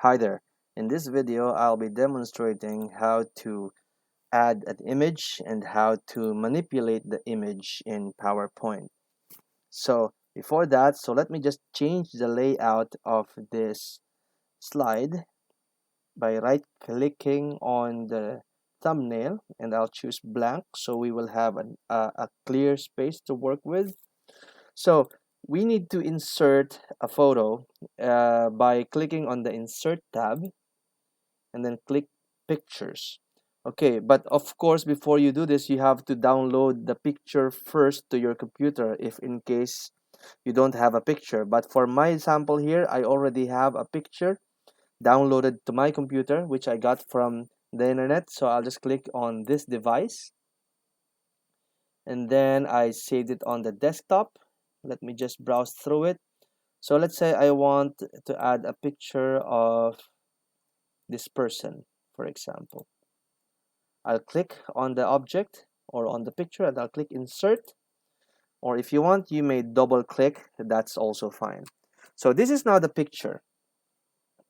Hi there. In this video, I'll be demonstrating how to add an image and how to manipulate the image in PowerPoint. So before that, let me just change the layout of this slide by right clicking on the thumbnail, and I'll choose blank so we will have a clear space to work with. So we need to insert a photo by clicking on the insert tab and then click pictures. Okay, but of course before you do this you have to download the picture first to your computer if in case you don't have a picture. But for my sample here, I already have a picture downloaded to my computer which I got from the internet. So I'll just click on this device and then I saved it on the desktop. Let me just browse through it. So let's say I want to add a picture of this person, for example. I'll click on the object or on the picture and I'll click insert, or if you want you may double click, that's also fine. So this is now the picture.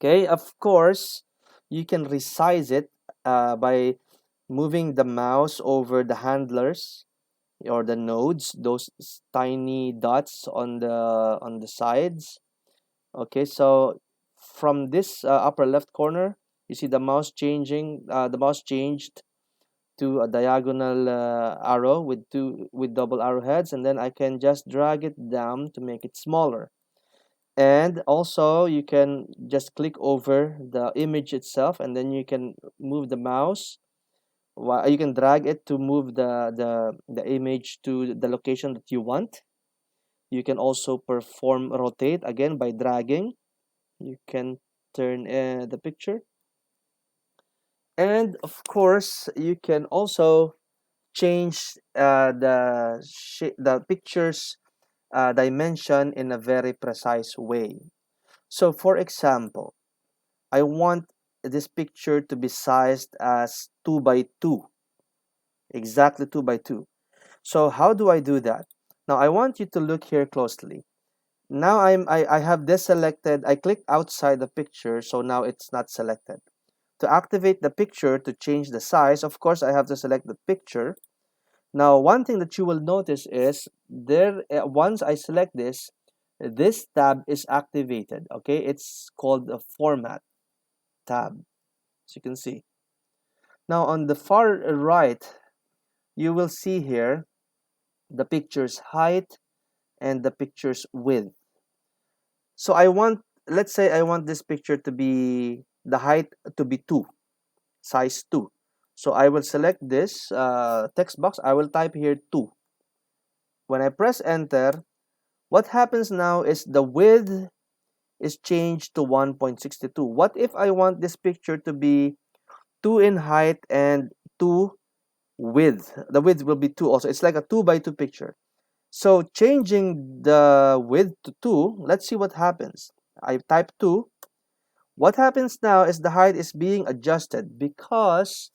Okay, of course you can resize it by moving the mouse over the handlers or the nodes, those tiny dots on the sides. Okay, so from this upper left corner you see the mouse changing, the mouse changed to a diagonal arrow with double arrowheads, and then I can just drag it down to make it smaller. And also you can just click over the image itself and then you can move the mouse, you can drag it to move the image to the location that you want. You can also perform rotate again by dragging. You can turn the picture, and of course you can also change the picture's dimension in a very precise way. So for example, I want this picture to be sized as 2 by 2, exactly 2 by 2. So how do I do that? Now I want you to look here closely. Now I have this selected. I click outside the picture, so now it's not selected. To activate the picture to change the size, of course I have to select the picture. Now one thing that you will notice is there, once I select this tab is activated. Okay, it's called the format tab, as you can see. Now on the far right you will see here the picture's height and the picture's width. So I want, let's say I want this picture to be, the height to be 2, size 2. So I will select this text box. I will type here 2. When I press enter, what happens now is the width is changed to 1.62. What if I want this picture to be 2 in height and 2 width? The width will be 2 also. It's like a 2 by 2 picture. So changing the width to 2, let's see what happens. I type 2. What happens now is the height is being adjusted because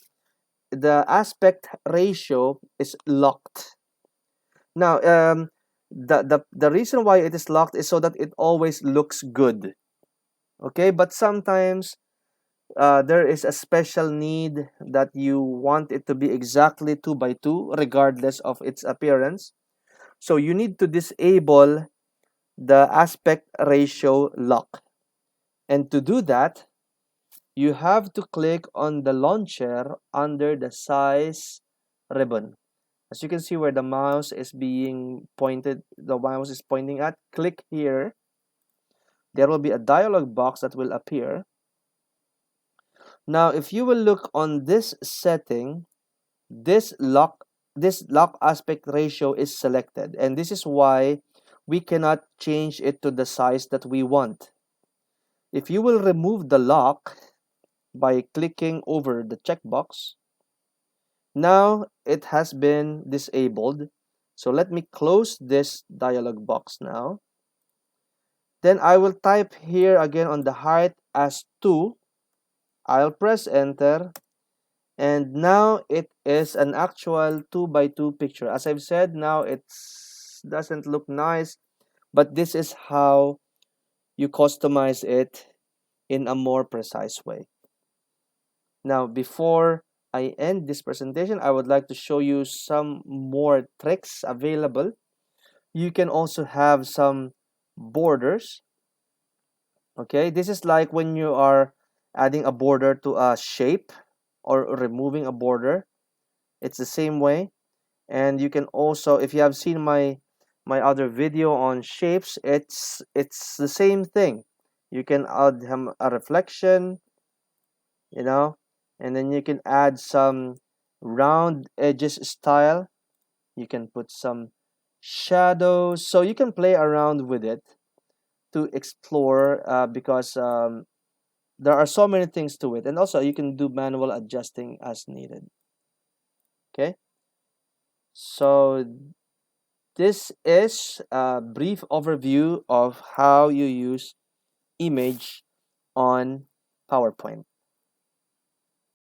the aspect ratio is locked. Now, the reason why it is locked is so that it always looks good. Okay, but sometimes there is a special need that you want it to be exactly 2 by 2 regardless of its appearance. So you need to disable the aspect ratio lock. And to do that, you have to click on the launcher under the size ribbon. As you can see where the mouse is being pointed, the mouse is pointing at, click here. There will be a dialog box that will appear. Now, if you will look on this setting, this lock aspect ratio is selected, and this is why we cannot change it to the size that we want. If you will remove the lock by clicking over the checkbox, now it has been disabled. So let me close this dialog box now. Then I will type here again on the height as 2. I'll press enter, and now it is an actual 2 by 2 picture. As I've said, now it doesn't look nice, but this is how you customize it in a more precise way. Now, before I end this presentation, I would like to show you some more tricks available. You can also have some borders. Okay, this is like when you are adding a border to a shape or removing a border. It's the same way. And you can also, if you have seen my other video on shapes, it's the same thing. You can add a reflection, you know, and then you can add some round edges style. You can put some shadows, so you can play around with it to explore, because there are so many things to it, and also you can do manual adjusting as needed. Okay, so this is a brief overview of how you use image on PowerPoint.